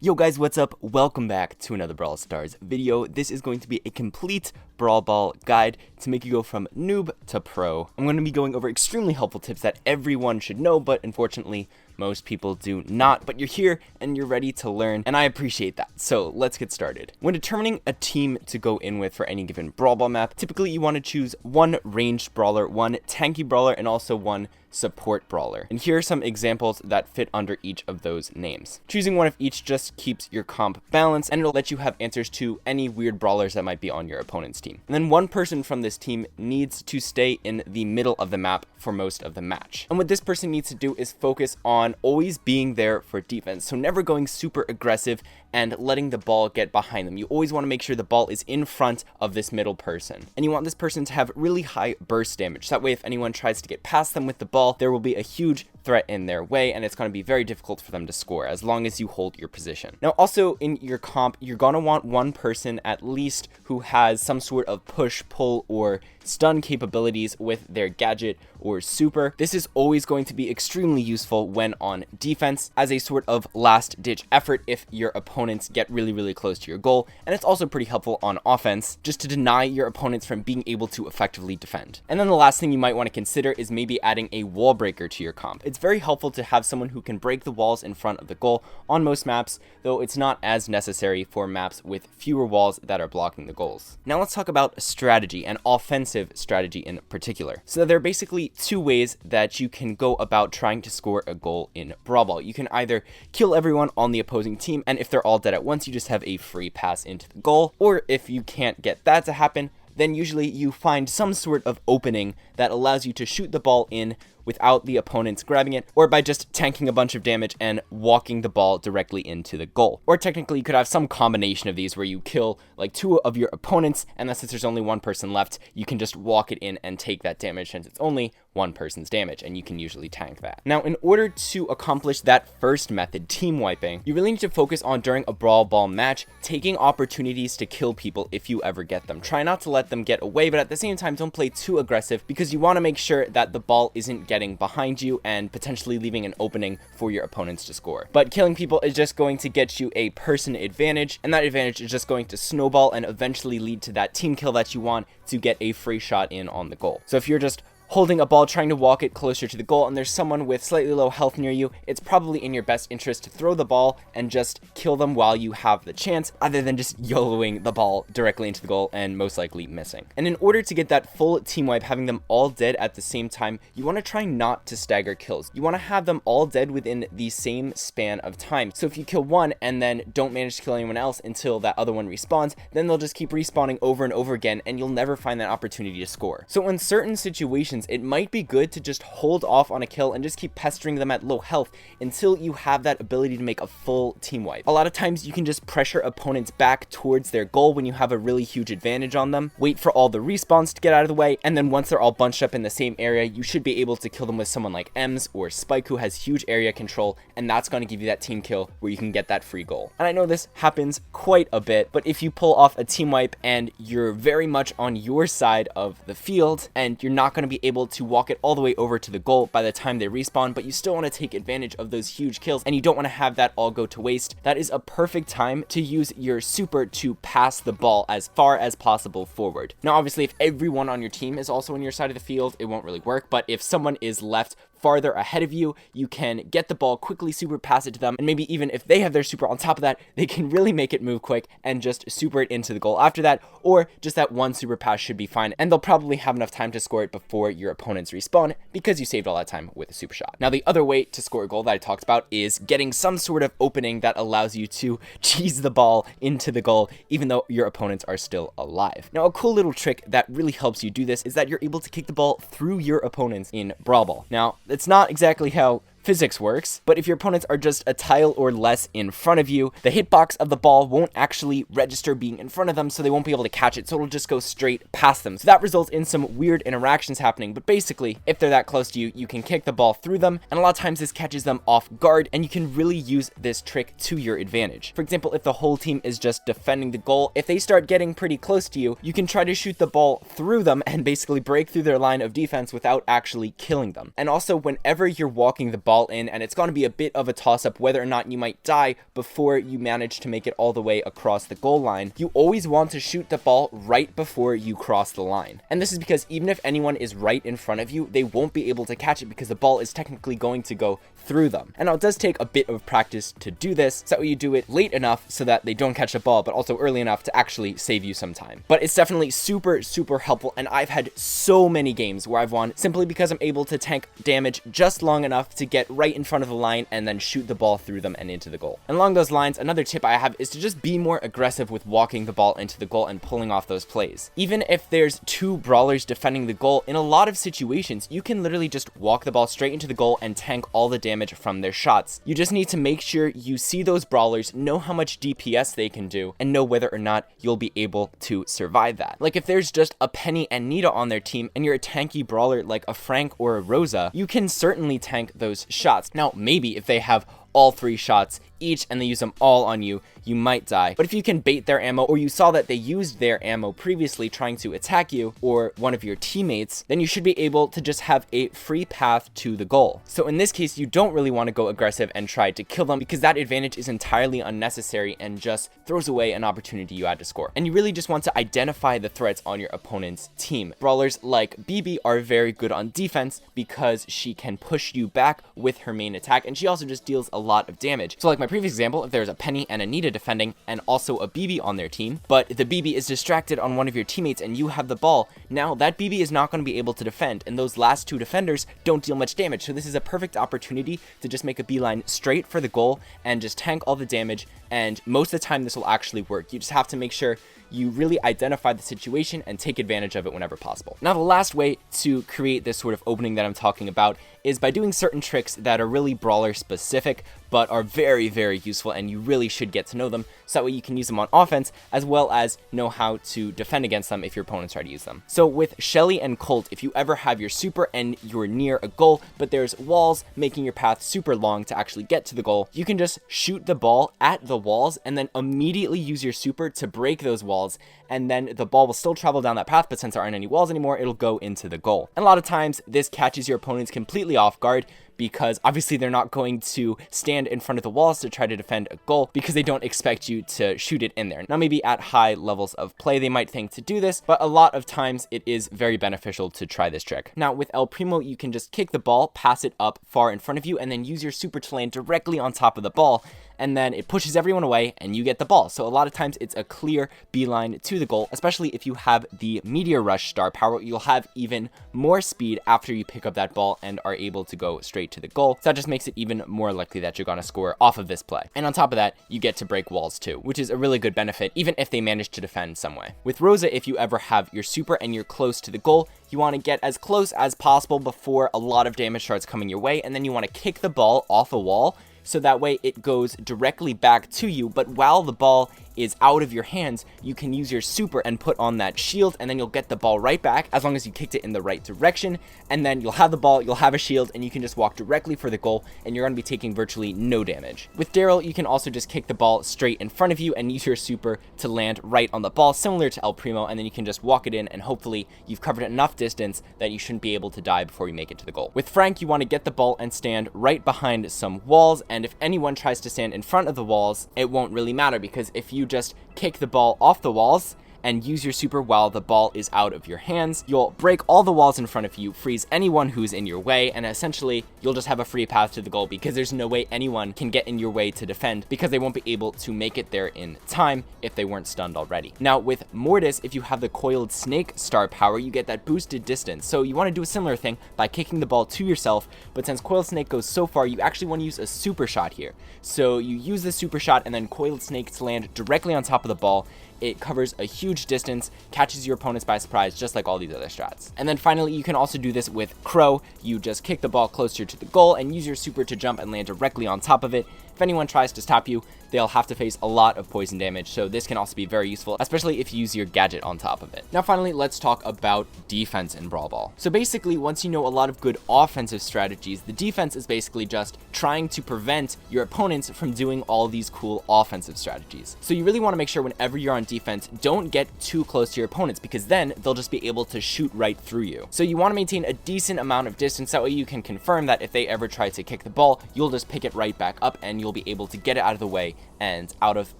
Yo guys, what's up? Welcome back to another Brawl Stars video. This is going to be a complete Brawl Ball guide to make you go from noob to pro. I'm going to be going over extremely helpful tips that everyone should know, but unfortunately, most people do not. But you're here and you're ready to learn, and I appreciate that. So let's get started. When determining a team to go in with for any given Brawl Ball map, typically you want to choose one ranged brawler, one tanky brawler, and also one support brawler. And here are some examples that fit under each of those names. Choosing one of each just keeps your comp balanced, and it'll let you have answers to any weird brawlers that might be on your opponent's team. And then one person from this team needs to stay in the middle of the map for most of the match. And what this person needs to do is focus on always being there for defense. So never going super aggressive and letting the ball get behind them. You always want to make sure the ball is in front of this middle person. And you want this person to have really high burst damage. That way, if anyone tries to get past them with the ball, there will be a huge threat in their way, and it's going to be very difficult for them to score as long as you hold your position. Now, also in your comp, you're going to want one person at least who has some sort of push, pull, or stun capabilities with their gadget or super. This is always going to be extremely useful when on defense as a sort of last ditch effort if your opponents get really close to your goal. And it's also pretty helpful on offense just to deny your opponents from being able to effectively defend. And then the last thing you might want to consider is maybe adding a wall breaker to your comp. It's very helpful to have someone who can break the walls in front of the goal on most maps, though it's not as necessary for maps with fewer walls that are blocking the goals. Now let's talk about strategy, and offensive strategy in particular. So there are basically two ways that you can go about trying to score a goal in Brawl Ball. You can either kill everyone on the opposing team, and if they're all dead at once, you just have a free pass into the goal. Or if you can't get that to happen, then usually you find some sort of opening that allows you to shoot the ball in without the opponents grabbing it, or by just tanking a bunch of damage and walking the ball directly into the goal. Or technically you could have some combination of these where you kill like two of your opponents, and then since there's only one person left, you can just walk it in and take that damage since it's only one person's damage, and you can usually tank that. Now, in order to accomplish that first method, team wiping, you really need to focus on, during a Brawl Ball match, taking opportunities to kill people if you ever get them. Try not to let them get away, but at the same time, don't play too aggressive because you want to make sure that the ball isn't getting behind you and potentially leaving an opening for your opponents to score. But killing people is just going to get you a person advantage, and that advantage is just going to snowball and eventually lead to that team kill that you want to get a free shot in on the goal. So if you're just holding a ball, trying to walk it closer to the goal, and there's someone with slightly low health near you, it's probably in your best interest to throw the ball and just kill them while you have the chance, other than just YOLOing the ball directly into the goal and most likely missing. And in order to get that full team wipe, having them all dead at the same time, you want to try not to stagger kills. You want to have them all dead within the same span of time. So if you kill one and then don't manage to kill anyone else until that other one respawns, then they'll just keep respawning over and over again, and you'll never find that opportunity to score. So in certain situations, it might be good to just hold off on a kill and just keep pestering them at low health until you have that ability to make a full team wipe. A lot of times you can just pressure opponents back towards their goal when you have a really huge advantage on them, wait for all the respawns to get out of the way, and then once they're all bunched up in the same area, you should be able to kill them with someone like Ems or Spike, who has huge area control, and that's going to give you that team kill where you can get that free goal. And I know this happens quite a bit, but if you pull off a team wipe and you're very much on your side of the field and you're not going to be able to walk it all the way over to the goal by the time they respawn, but you still want to take advantage of those huge kills and you don't want to have that all go to waste, that is a perfect time to use your super to pass the ball as far as possible forward. Now, obviously, if everyone on your team is also on your side of the field, it won't really work, but if someone is left farther ahead of you, you can get the ball, quickly super pass it to them, and maybe even if they have their super on top of that, they can really make it move quick and just super it into the goal after that, or just that one super pass should be fine, and they'll probably have enough time to score it before your opponents respawn because you saved all that time with a super shot. Now, the other way to score a goal that I talked about is getting some sort of opening that allows you to cheese the ball into the goal even though your opponents are still alive. Now, a cool little trick that really helps you do this is that you're able to kick the ball through your opponents in Brawl Ball. Now, it's not exactly how physics works, but if your opponents are just a tile or less in front of you, the hitbox of the ball won't actually register being in front of them, so they won't be able to catch it, so it'll just go straight past them. So that results in some weird interactions happening, but basically, if they're that close to you, you can kick the ball through them, and a lot of times this catches them off guard, and you can really use this trick to your advantage. For example, if the whole team is just defending the goal, if they start getting pretty close to you, you can try to shoot the ball through them and basically break through their line of defense without actually killing them. And also, whenever you're walking the ball ball in, and it's going to be a bit of a toss-up whether or not you might die before you manage to make it all the way across the goal line. You always want to shoot the ball right before you cross the line. And this is because even if anyone is right in front of you, they won't be able to catch it because the ball is technically going to go through them. And now it does take a bit of practice to do this, so that way you do it late enough so that they don't catch the ball, but also early enough to actually save you some time. But it's definitely super, super helpful, and I've had so many games where I've won simply because I'm able to tank damage just long enough to get right in front of the line and then shoot the ball through them and into the goal. And along those lines, another tip I have is to just be more aggressive with walking the ball into the goal and pulling off those plays. Even if there's two brawlers defending the goal, in a lot of situations, you can literally just walk the ball straight into the goal and tank all the damage from their shots. You just need to make sure you see those brawlers, know how much DPS they can do, and know whether or not you'll be able to survive that. Like if there's just a Penny and Nita on their team and you're a tanky brawler like a Frank or a Rosa, you can certainly tank those shots. Now, maybe if they have all 3 shots each and they use them all on you, you might die. But if you can bait their ammo, or you saw that they used their ammo previously trying to attack you or one of your teammates, then you should be able to just have a free path to the goal. So in this case, you don't really want to go aggressive and try to kill them because that advantage is entirely unnecessary and just throws away an opportunity you had to score. And you really just want to identify the threats on your opponent's team. Brawlers like BB are very good on defense because she can push you back with her main attack, and she also just deals a lot of damage. So like my previous example, if there's a Penny and a Nita defending and also a BB on their team, but the BB is distracted on one of your teammates and you have the ball, now that BB is not going to be able to defend, and those last 2 defenders don't deal much damage. So this is a perfect opportunity to just make a beeline straight for the goal and just tank all the damage, and most of the time this will actually work. You just have to make sure you really identify the situation and take advantage of it whenever possible. Now, the last way to create this sort of opening that I'm talking about is by doing certain tricks that are really brawler specific, but are very, very useful, and you really should get to know them, so that way you can use them on offense, as well as know how to defend against them if your opponents try to use them. So with Shelly and Colt, if you ever have your super and you're near a goal, but there's walls making your path super long to actually get to the goal, you can just shoot the ball at the walls and then immediately use your super to break those walls, and then the ball will still travel down that path, but since there aren't any walls anymore, it'll go into the goal. And a lot of times, this catches your opponents completely off guard, because obviously they're not going to stand in front of the walls to try to defend a goal because they don't expect you to shoot it in there. Now, maybe at high levels of play, they might think to do this, but a lot of times it is very beneficial to try this trick. Now, with El Primo, you can just kick the ball, pass it up far in front of you, and then use your super to land directly on top of the ball, and then it pushes everyone away and you get the ball. So a lot of times it's a clear beeline to the goal, especially if you have the Meteor Rush star power. You'll have even more speed after you pick up that ball and are able to go straight to the goal. So that just makes it even more likely that you're going to score off of this play. And on top of that, you get to break walls too, which is a really good benefit, even if they manage to defend some way. With Rosa, if you ever have your super and you're close to the goal, you want to get as close as possible before a lot of damage starts coming your way, and then you want to kick the ball off a wall, so that way it goes directly back to you. But while the ball is out of your hands, you can use your super and put on that shield, and then you'll get the ball right back as long as you kicked it in the right direction, and then you'll have the ball, you'll have a shield, and you can just walk directly for the goal, and you're going to be taking virtually no damage. With Daryl, you can also just kick the ball straight in front of you and use your super to land right on the ball, similar to El Primo, and then you can just walk it in, and hopefully you've covered enough distance that you shouldn't be able to die before you make it to the goal. With Frank, you want to get the ball and stand right behind some walls, and if anyone tries to stand in front of the walls, it won't really matter, because if you just kick the ball off the walls and use your super while the ball is out of your hands, you'll break all the walls in front of you, freeze anyone who's in your way, and essentially you'll just have a free path to the goal, because there's no way anyone can get in your way to defend, because they won't be able to make it there in time if they weren't stunned already. Now with Mortis, if you have the Coiled Snake star power, you get that boosted distance. So you want to do a similar thing by kicking the ball to yourself, but since Coiled Snake goes so far, you actually want to use a super shot here. So you use the super shot and then Coiled Snake to land directly on top of the ball. It covers a huge distance, catches your opponents by surprise, just like all these other strats. And then finally, you can also do this with Crow. You just kick the ball closer to the goal and use your super to jump and land directly on top of it. if anyone tries to stop you, they'll have to face a lot of poison damage, so this can also be very useful, especially if you use your gadget on top of it. Now finally, let's talk about defense in Brawl Ball. So basically, once you know a lot of good offensive strategies, the defense is basically just trying to prevent your opponents from doing all these cool offensive strategies. So you really want to make sure whenever you're on defense, don't get too close to your opponents, because then they'll just be able to shoot right through you. So you want to maintain a decent amount of distance, that way you can confirm that if they ever try to kick the ball, you'll just pick it right back up and you'll be able to get it out of the way and out of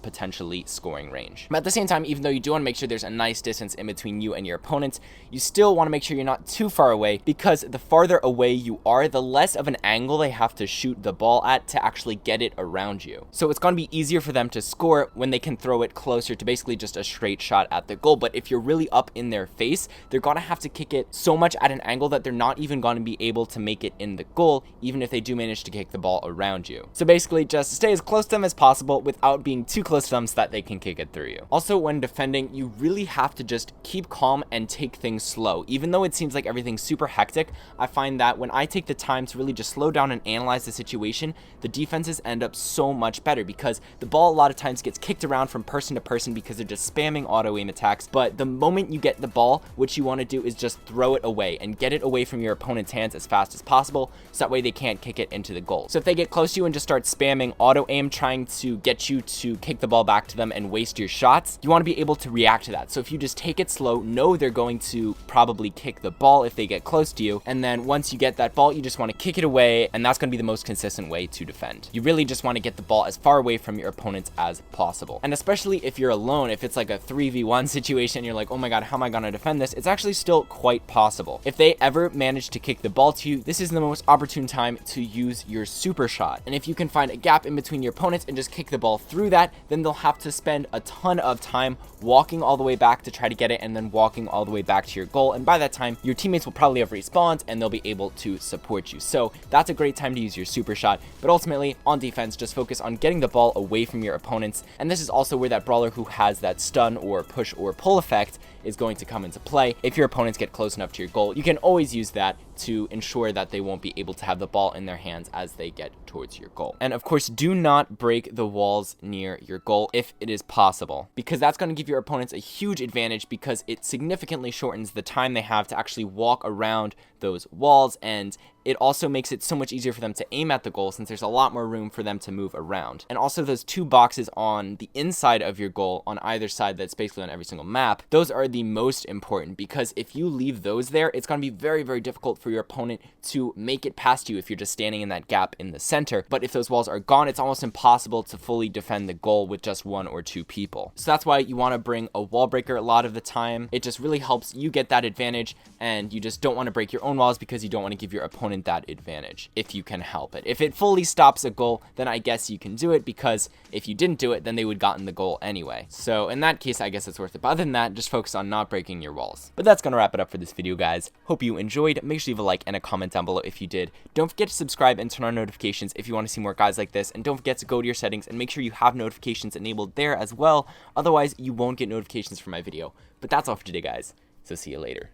potentially scoring range. But at the same time, even though you do want to make sure there's a nice distance in between you and your opponents, you still want to make sure you're not too far away, because the farther away you are, the less of an angle they have to shoot the ball at to actually get it around you. So it's going to be easier for them to score when they can throw it closer to basically just a straight shot at the goal. But if you're really up in their face, they're going to have to kick it so much at an angle that they're not even going to be able to make it in the goal, even if they do manage to kick the ball around you. So basically, just stay as close to them as possible without being too close to them so that they can kick it through you. Also, when defending, you really have to just keep calm and take things slow. Even though it seems like everything's super hectic, I find that when I take the time to really just slow down and analyze the situation, the defenses end up so much better, because the ball a lot of times gets kicked around from person to person because they're just spamming auto aim attacks. But the moment you get the ball, what you want to do is just throw it away and get it away from your opponent's hands as fast as possible, so that way they can't kick it into the goal. So if they get close to you and just start spamming auto aim, trying to get you to kick the ball back to them and waste your shots, you want to be able to react to that. So if you just take it slow, know they're going to probably kick the ball if they get close to you, and then once you get that ball, you just want to kick it away, and that's going to be the most consistent way to defend. You really just want to get the ball as far away from your opponents as possible. And especially if you're alone, if it's like a 3v1 situation, you're like, oh my god, how am I going to defend this? It's actually still quite possible. If they ever manage to kick the ball to you, this is the most opportune time to use your super shot. And if you can find a gap in between your opponents and just kick the ball through that, then they'll have to spend a ton of time walking all the way back to try to get it, and then walking all the way back to your goal. And by that time, your teammates will probably have respawned and they'll be able to support you. So that's a great time to use your super shot. But ultimately, on defense, just focus on getting the ball away from your opponents. And this is also where that brawler who has that stun or push or pull effect is going to come into play. If your opponents get close enough to your goal, you can always use that to ensure that they won't be able to have the ball in their hands as they get towards your goal. And of course, do not break the walls near your goal if it is possible, because that's going to give your opponents a huge advantage, because it significantly shortens the time they have to actually walk around those walls, and it also makes it so much easier for them to aim at the goal, since there's a lot more room for them to move around. And also, those two boxes on the inside of your goal on either side, that's basically on every single map, those are the most important, because if you leave those there, it's going to be very, very difficult for your opponent to make it past you if you're just standing in that gap in the center. But if those walls are gone, it's almost impossible to fully defend the goal with just one or two people. So that's why you want to bring a wall breaker a lot of the time. It just really helps you get that advantage, and you just don't want to break your own walls, because you don't want to give your opponent that advantage if you can help it. If it fully stops a goal, then I guess you can do it, because if you didn't do it, then they would gotten the goal anyway. So in that case, I guess it's worth it. But other than that, just focus on not breaking your walls. But that's going to wrap it up for this video, guys. Hope you enjoyed. Make sure you leave a like and a comment down below if you did. Don't forget to subscribe and turn on notifications if you want to see more guys like this. And don't forget to go to your settings and make sure you have notifications enabled there as well. Otherwise, you won't get notifications for my video. But that's all for today, guys. So see you later.